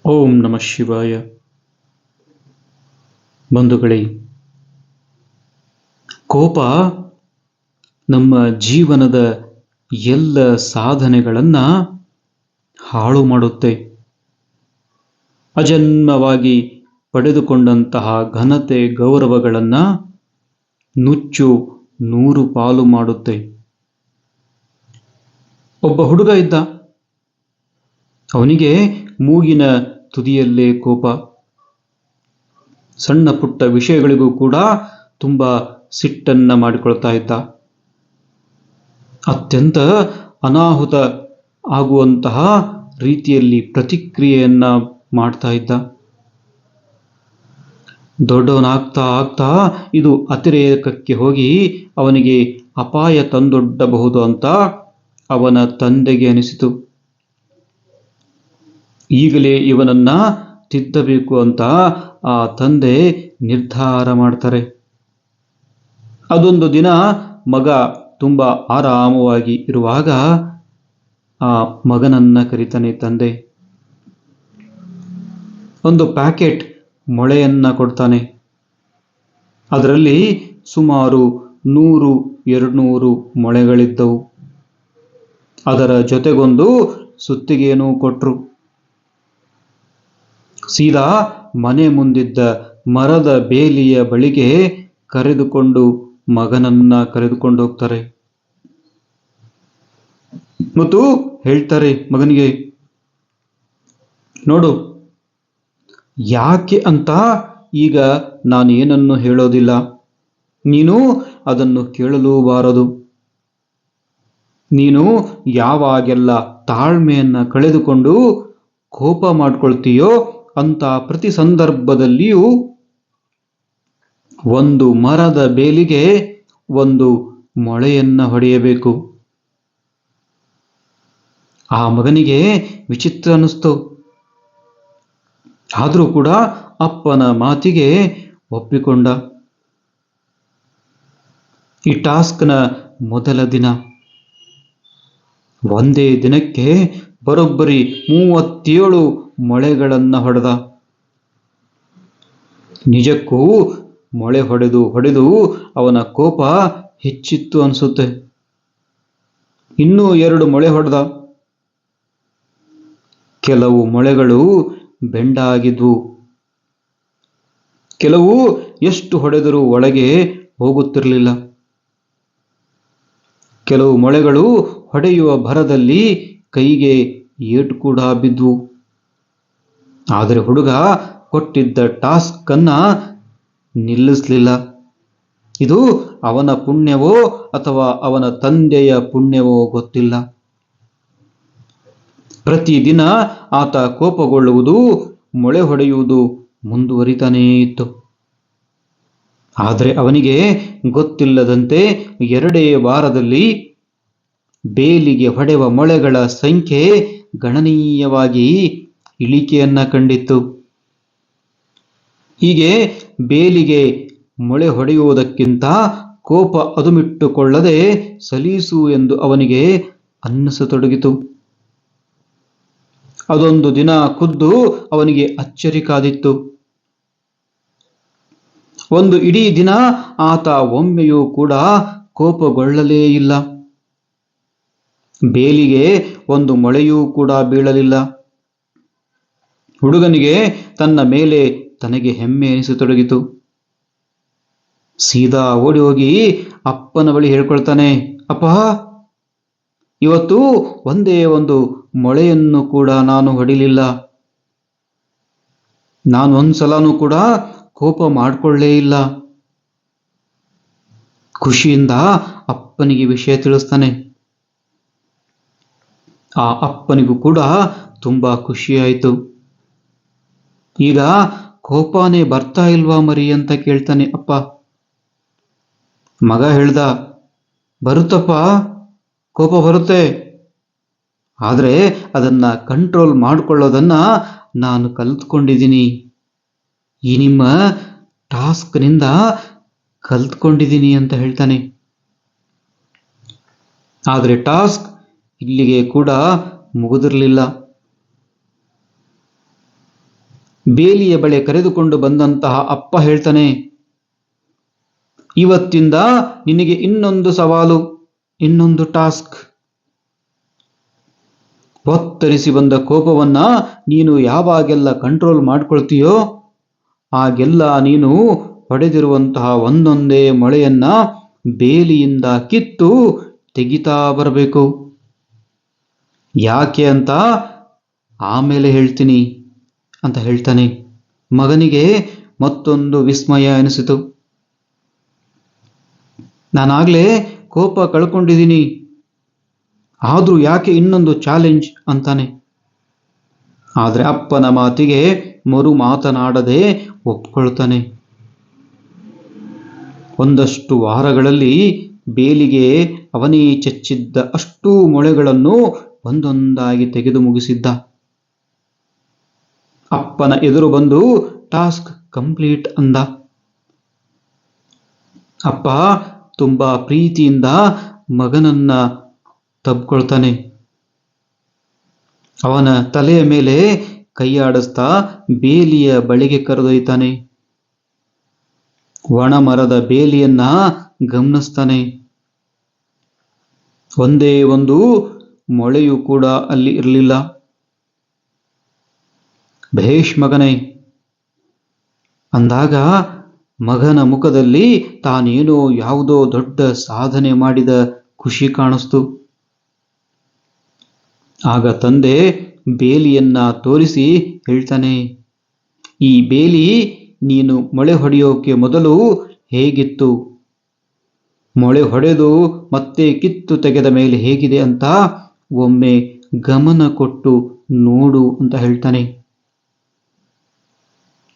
ಓಂ ನಮಃ ಶಿವಾಯ. ಬಂಧುಗಳೇ, ಕೋಪ ನಮ್ಮ ಜೀವನದ ಎಲ್ಲ ಸಾಧನೆಗಳನ್ನ ಹಾಳು ಮಾಡುತ್ತೆ. ಅಜನ್ಮವಾಗಿ ಪಡೆದುಕೊಂಡಂತಹ ಘನತೆ ಗೌರವಗಳನ್ನ ನುಚ್ಚು ನೂರು ಪಾಲು ಮಾಡುತ್ತೆ. ಒಬ್ಬ ಹುಡುಗ ಇದ್ದ. ಅವನಿಗೆ ಮೂಗಿನ ತುದಿಯಲ್ಲೇ ಕೋಪ. ಸಣ್ಣ ಪುಟ್ಟ ವಿಷಯಗಳಿಗೂ ಕೂಡ ತುಂಬಾ ಸಿಟ್ಟನ್ನ ಮಾಡಿಕೊಳ್ತಾ ಇದ್ದ. ಅತ್ಯಂತ ಅನಾಹುತ ಆಗುವಂತಹ ರೀತಿಯಲ್ಲಿ ಪ್ರತಿಕ್ರಿಯೆಯನ್ನ ಮಾಡ್ತಾ ಇದ್ದ. ದೊಡ್ಡವನಾಗ್ತಾ ಆಗ್ತಾ ಇದು ಅತಿರೇಕಕ್ಕೆ ಹೋಗಿ ಅವನಿಗೆ ಅಪಾಯ ತಂದೊಡ್ಡಬಹುದು ಅಂತ ಅವನ ತಂದೆಗೆ ಅನಿಸಿತು. ಈಗಲೇ ಇವನನ್ನ ತಿದ್ದಬೇಕು ಅಂತ ಆ ತಂದೆ ನಿರ್ಧಾರ ಮಾಡ್ತಾರೆ. ಅದೊಂದು ದಿನ ಮಗ ತುಂಬಾ ಆರಾಮವಾಗಿ ಇರುವಾಗ ಆ ಮಗನನ್ನ ಕರೀತಾನೆ ತಂದೆ. ಒಂದು ಪ್ಯಾಕೆಟ್ ಮೊಳೆಯನ್ನ ಕೊಡ್ತಾನೆ. ಅದರಲ್ಲಿ ಸುಮಾರು 100-200 ಮೊಳೆಗಳಿದ್ದವು. ಅದರ ಜೊತೆಗೊಂದು ಸುತ್ತಿಗೆಯನ್ನು ಕೊಟ್ರು. ಸೀದಾ ಮನೆ ಮುಂದಿದ್ದ ಮರದ ಬೇಲಿಯ ಬಳಿಗೆ ಮಗನನ್ನ ಕರೆದುಕೊಂಡು ಹೋಗ್ತಾರೆ. ಮತ್ತು ಹೇಳ್ತಾರೆ ಮಗನಿಗೆ, ನೋಡು, ಯಾಕೆ ಅಂತ ಈಗ ನಾನೇನನ್ನು ಹೇಳೋದಿಲ್ಲ. ನೀನು ಅದನ್ನು ಕೇಳಲೂಬಾರದು. ನೀನು ಯಾವಾಗೆಲ್ಲ ತಾಳ್ಮೆಯನ್ನ ಕಳೆದುಕೊಂಡು ಕೋಪ ಮಾಡ್ಕೊಳ್ತೀಯೋ ಅಂತ ಪ್ರತಿ ಸಂದರ್ಭದಲ್ಲಿಯೂ ಒಂದು ಮರದ ಬೇಲಿಗೆ ಒಂದು ಮೊಳೆಯನ್ನ ಹೊಡೆಯಬೇಕು. ಆ ಮಗನಿಗೆ ವಿಚಿತ್ರ ಅನ್ನಿಸ್ತು. ಆದರೂ ಕೂಡ ಅಪ್ಪನ ಮಾತಿಗೆ ಒಪ್ಪಿಕೊಂಡ. ಈ ಟಾಸ್ಕ್ನ ಮೊದಲ ದಿನ. ಒಂದೇ ದಿನಕ್ಕೆ ಬರೋಬ್ಬರಿ 37 ಮೊಳೆಗಳನ್ನ ಹೊಡೆದ. ನಿಜಕ್ಕೂ ಮೊಳೆ ಹೊಡೆದು ಅವನ ಕೋಪ ಹೆಚ್ಚಿತ್ತು ಅನ್ಸುತ್ತೆ. ಇನ್ನೂ 2 ಮೊಳೆ ಹೊಡೆದ. ಕೆಲವು ಮೊಳೆಗಳು ಬೆಂಡಾಗಿದ್ವು. ಕೆಲವು ಎಷ್ಟು ಹೊಡೆದರೂ ಒಳಗೆ ಹೋಗುತ್ತಿರಲಿಲ್ಲ. ಕೆಲವು ಮೊಳೆಗಳು ಹೊಡೆಯುವ ಭರದಲ್ಲಿ ಕೈಗೆ ಏಟು ಕೂಡ ಬಿದ್ವು. ಆದರೆ ಹುಡುಗ ಕೊಟ್ಟಿದ್ದ ಟಾಸ್ಕ್ ಅನ್ನ ನಿಲ್ಲಿಸಲಿಲ್ಲ. ಇದು ಅವನ ಪುಣ್ಯವೋ ಅಥವಾ ಅವನ ತಂದೆಯ ಪುಣ್ಯವೋ ಗೊತ್ತಿಲ್ಲ. ಪ್ರತಿದಿನ ಆತ ಕೋಪಗೊಳ್ಳುವುದು, ಮೊಳೆ ಹೊಡೆಯುವುದು ಮುಂದುವರಿತಾನೇ ಇತ್ತು. ಆದರೆ ಅವನಿಗೆ ಗೊತ್ತಿಲ್ಲದಂತೆ 2 ವಾರದಲ್ಲಿ ಬೇಲಿಗೆ ಹೊಡೆವ ಮೊಳೆಗಳ ಸಂಖ್ಯೆ ಗಣನೀಯವಾಗಿ ಇಳಿಕೆಯನ್ನ ಕಂಡಿತ್ತು. ಹೀಗೆ ಬೇಲಿಗೆ ಮೊಳೆ ಹೊಡೆಯುವುದಕ್ಕಿಂತ ಕೋಪ ಅದುಮಿಟ್ಟುಕೊಳ್ಳದೆ ಸಲೀಸು ಎಂದು ಅವನಿಗೆ ಅನ್ನಿಸತೊಡಗಿತು. ಅದೊಂದು ದಿನ ಖುದ್ದು ಅವನಿಗೆ ಅಚ್ಚರಿ ಕಾದಿತ್ತು. ಒಂದು ಇಡೀ ದಿನ ಆತ ಒಮ್ಮೆಯೂ ಕೂಡ ಕೋಪಗೊಳ್ಳಲೇ ಇಲ್ಲ. ಬೇಲಿಗೆ ಒಂದು ಮೊಳೆಯೂ ಕೂಡ ಬೀಳಲಿಲ್ಲ. ಹುಡುಗನಿಗೆ ತನ್ನ ಮೇಲೆ ತನಗೆ ಹೆಮ್ಮೆ ಎನಿಸತೊಡಗಿತು. ಸೀದಾ ಓಡಿ ಹೋಗಿ ಅಪ್ಪನ ಬಳಿ ಹೇಳ್ಕೊಳ್ತಾನೆ, ಅಪ್ಪ, ಇವತ್ತು ಒಂದೇ ಒಂದು ಮೊಳೆಯನ್ನು ಕೂಡ ನಾನು ಹೊಡಿಲಿಲ್ಲ. ನಾನು ಒಂದ್ಸಲನೂ ಕೂಡ ಕೋಪ ಮಾಡ್ಕೊಳ್ಳೇ ಇಲ್ಲ. ಖುಷಿಯಿಂದ ಅಪ್ಪನಿಗೆ ವಿಷಯ ತಿಳಿಸ್ತಾನೆ. ಆ ಅಪ್ಪನಿಗೂ ಕೂಡ ತುಂಬಾ ಖುಷಿಯಾಯಿತು. ಈಗ ಕೋಪನೇ ಬರ್ತಾ ಇಲ್ವಾ ಮರಿ ಅಂತ ಕೇಳ್ತಾನೆ ಅಪ್ಪ. ಮಗ ಹೇಳ್ದ, ಬರುತ್ತಪ್ಪ, ಕೋಪ ಬರುತ್ತೆ. ಆದರೆ ಅದನ್ನ ಕಂಟ್ರೋಲ್ ಮಾಡಿಕೊಳ್ಳೋದನ್ನ ನಾನು ಕಲ್ತ್ಕೊಂಡಿದ್ದೀನಿ. ಈ ನಿಮ್ಮ ಟಾಸ್ಕ್ನಿಂದ ಕಲ್ತ್ಕೊಂಡಿದ್ದೀನಿ ಅಂತ ಹೇಳ್ತಾನೆ. ಆದರೆ ಟಾಸ್ಕ್ ಇಲ್ಲಿಗೆ ಕೂಡ ಮುಗಿದಿರಲಿಲ್ಲ. ಬೇಲಿಯ ಬಳಿ ಕರೆದುಕೊಂಡು ಬಂದಂತಹ ಅಪ್ಪ ಹೇಳ್ತಾನೆ, ಇವತ್ತಿಂದ ನಿನಗೆ ಇನ್ನೊಂದು ಸವಾಲು, ಇನ್ನೊಂದು ಟಾಸ್ಕ್. ಒತ್ತರಿಸಿ ಬಂದ ಕೋಪವನ್ನ ನೀನು ಯಾವಾಗೆಲ್ಲ ಕಂಟ್ರೋಲ್ ಮಾಡ್ಕೊಳ್ತೀಯೋ ಆಗೆಲ್ಲ ನೀನು ಹೊಡೆದಿರುವಂತಹ ಒಂದೊಂದೇ ಮೊಳೆಯನ್ನ ಬೇಲಿಯಿಂದ ಕಿತ್ತು ತೆಗಿತಾ ಬರಬೇಕು. ಯಾಕೆ ಅಂತ ಆಮೇಲೆ ಹೇಳ್ತೀನಿ ಅಂತ ಹೇಳ್ತಾನೆ. ಮಗನಿಗೆ ಮತ್ತೊಂದು ವಿಸ್ಮಯ ಎನಿಸಿತು. ನಾನಾಗ್ಲೇ ಕೋಪ ಕಳ್ಕೊಂಡಿದ್ದೀನಿ, ಆದ್ರೂ ಯಾಕೆ ಇನ್ನೊಂದು ಚಾಲೆಂಜ್ ಅಂತಾನೆ. ಆದ್ರೆ ಅಪ್ಪನ ಮಾತಿಗೆ ಮರು ಮಾತನಾಡದೆ ಒಪ್ಕೊಳ್ತಾನೆ. ಒಂದಷ್ಟು ವಾರಗಳಲ್ಲಿ ಬೇಲಿಗೆ ಅವನೇ ಚಚ್ಚಿದ್ದ ಅಷ್ಟೂ ಮೊಳೆಗಳನ್ನು ಒಂದೊಂದಾಗಿ ತೆಗೆದು ಮುಗಿಸಿದ್ದ. ಅಪ್ಪನ ಎದುರು ಬಂದು ಟಾಸ್ಕ್ ಕಂಪ್ಲೀಟ್ ಅಂದ. ಅಪ್ಪ ತುಂಬಾ ಪ್ರೀತಿಯಿಂದ ಮಗನನ್ನ ತಬ್ಕೊಳ್ತಾನೆ. ಅವನ ತಲೆಯ ಮೇಲೆ ಕೈಯಾಡಿಸ್ತಾ ಬೇಲಿಯ ಬಳಿಗೆ ಕರೆದೊಯ್ತಾನೆ. ಒಣ ಮರದ ಬೇಲಿಯನ್ನ ಗಮನಿಸ್ತಾನೆ. ಒಂದೇ ಒಂದು ಮೊಳೆಯೂ ಕೂಡ ಅಲ್ಲಿ ಇರಲಿಲ್ಲ. ಭೇಷ್ ಮಗನೇ ಅಂದಾಗ ಮಗನ ಮುಖದಲ್ಲಿ ತಾನೇನೋ ಯಾವುದೋ ದೊಡ್ಡ ಸಾಧನೆ ಮಾಡಿದ ಖುಷಿ ಕಾಣಿಸ್ತು. ಆಗ ತಂದೆ ಬೇಲಿಯನ್ನ ತೋರಿಸಿ ಹೇಳ್ತಾನೆ, ಈ ಬೇಲಿ ನೀನು ಮೊಳೆ ಹೊಡೆಯೋಕೆ ಮೊದಲು ಹೇಗಿತ್ತು, ಮೊಳೆ ಹೊಡೆದು ಮತ್ತೆ ಕಿತ್ತು ತೆಗೆದ ಮೇಲೆ ಹೇಗಿದೆ ಅಂತ ಒಮ್ಮೆ ಗಮನ ಕೊಟ್ಟು ನೋಡು ಅಂತ ಹೇಳ್ತಾನೆ.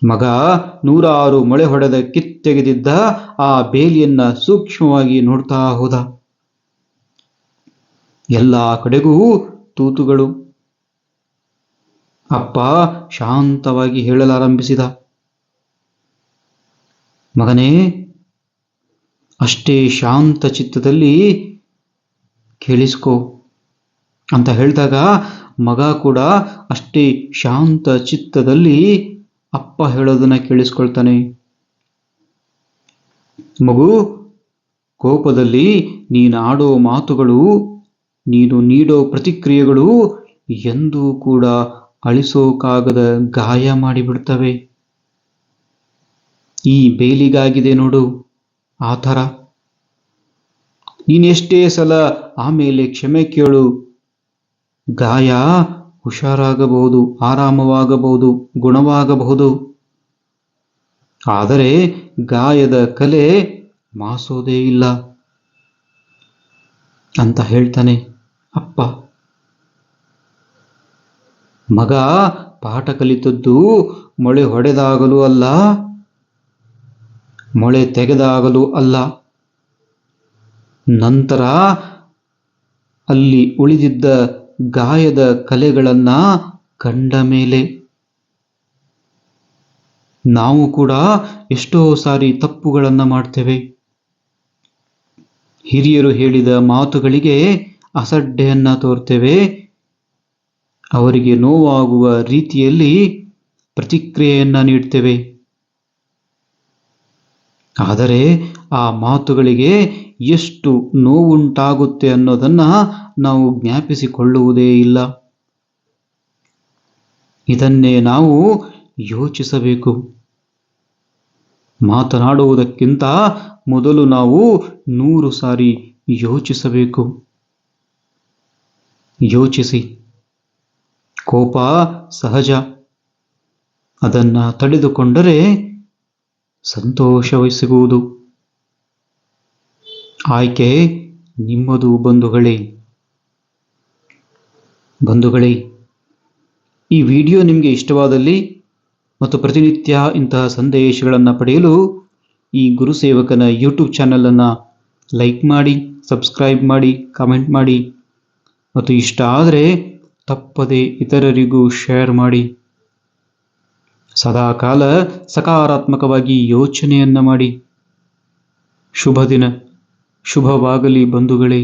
ಮಗ 106 ಮೊಳೆ ಹೊಡೆದ ಕಿತ್ತೆಗೆದಿದ್ದ ಆ ಬೇಲಿಯನ್ನ ಸೂಕ್ಷ್ಮವಾಗಿ ನೋಡ್ತಾ ಹೋದ. ಎಲ್ಲ ಕಡೆಗೂ ತೂತುಗಳು. ಅಪ್ಪ ಶಾಂತವಾಗಿ ಹೇಳಲಾರಂಭಿಸಿದ, ಮಗನೇ, ಅಷ್ಟೇ ಶಾಂತ ಚಿತ್ತದಲ್ಲಿ ಕೇಳಿಸ್ಕೋ ಅಂತ ಹೇಳಿದಾಗ ಮಗ ಕೂಡ ಅಷ್ಟೇ ಶಾಂತ ಚಿತ್ತದಲ್ಲಿ ಅಪ್ಪ ಹೇಳೋದನ್ನ ಕೇಳಿಸ್ಕೊಳ್ತಾನೆ. ಮಗು, ಕೋಪದಲ್ಲಿ ನೀನಾಡೋ ಮಾತುಗಳು, ನೀನು ನೀಡೋ ಪ್ರತಿಕ್ರಿಯೆಗಳು ಎಂದೂ ಕೂಡ ಅಳಿಸೋಕಾಗದ ಗಾಯ ಮಾಡಿಬಿಡ್ತವೆ. ಈ ಬೇಲಿಗಾಗಿದೆ ನೋಡು ಆ ಥರ. ನೀನೆಷ್ಟೇ ಸಲ ಆಮೇಲೆ ಕ್ಷಮೆ ಕೇಳು, ಗಾಯ ಹುಷಾರಾಗಬಹುದು, ಆರಾಮವಾಗಬಹುದು, ಗುಣವಾಗಬಹುದು. ಆದರೆ ಗಾಯದ ಕಲೆ ಮಾಸೋದೇ ಇಲ್ಲ ಅಂತ ಹೇಳ್ತಾನೆ ಅಪ್ಪ. ಮಗ ಪಾಠ ಕಲಿತದ್ದು ಮೊಳೆ ಹೊಡೆದಾಗಲೂ ಅಲ್ಲ, ಮೊಳೆ ತೆಗೆದಾಗಲೂ ಅಲ್ಲ, ನಂತರ ಅಲ್ಲಿ ಉಳಿದಿದ್ದ ಗಾಯದ ಕಲೆಗಳನ್ನ ಕಂಡ ಮೇಲೆ. ನಾವು ಕೂಡ ಎಷ್ಟೋ ಸಾರಿ ತಪ್ಪುಗಳನ್ನ ಮಾಡ್ತೇವೆ. ಹಿರಿಯರು ಹೇಳಿದ ಮಾತುಗಳಿಗೆ ಅಸಡ್ಡೆಯನ್ನ ತೋರ್ತೇವೆ. ಅವರಿಗೆ ನೋವಾಗುವ ರೀತಿಯಲ್ಲಿ ಪ್ರತಿಕ್ರಿಯೆಯನ್ನ ನೀಡ್ತೇವೆ. ಆದರೆ ಆ ಮಾತುಗಳಿಗೆ ಎಷ್ಟು ನೋವುಂಟಾಗುತ್ತೆ ಅನ್ನೋದನ್ನ ನಾವು ಜ್ಞಾಪಿಸಿಕೊಳ್ಳುವುದೇ ಇಲ್ಲ. ಇದನ್ನೇ ನಾವು ಯೋಚಿಸಬೇಕು. ಮಾತನಾಡುವುದಕ್ಕಿಂತ ಮೊದಲು ನಾವು 100 ಸಾರಿ ಯೋಚಿಸಬೇಕು. ಯೋಚಿಸಿ. ಕೋಪ ಸಹಜ, ಅದನ್ನ ತಡೆದುಕೊಂಡರೆ ಸಂತೋಷವೇ ಸಿಗುವುದು. ಆಯ್ಕೆ ನಿಮ್ಮದು ಬಂಧುಗಳೇ. ಈ ವಿಡಿಯೋ ನಿಮಗೆ ಇಷ್ಟವಾದಲ್ಲಿ ಮತ್ತು ಪ್ರತಿನಿತ್ಯ ಇಂತಹ ಸಂದೇಶಗಳನ್ನು ಪಡೆಯಲು ಈ ಗುರುಸೇವಕನ ಯೂಟ್ಯೂಬ್ ಚಾನಲನ್ನು ಲೈಕ್ ಮಾಡಿ, ಸಬ್ಸ್ಕ್ರೈಬ್ ಮಾಡಿ, ಕಾಮೆಂಟ್ ಮಾಡಿ ಮತ್ತು ಇಷ್ಟ ಆದರೆ ತಪ್ಪದೆ ಇತರರಿಗೂ ಶೇರ್ ಮಾಡಿ. ಸದಾಕಾಲ ಸಕಾರಾತ್ಮಕವಾಗಿ ಯೋಚನೆಯನ್ನ ಮಾಡಿ. ಶುಭ ದಿನ, ಶುಭವಾಗಲಿ ಬಂಧುಗಳೇ.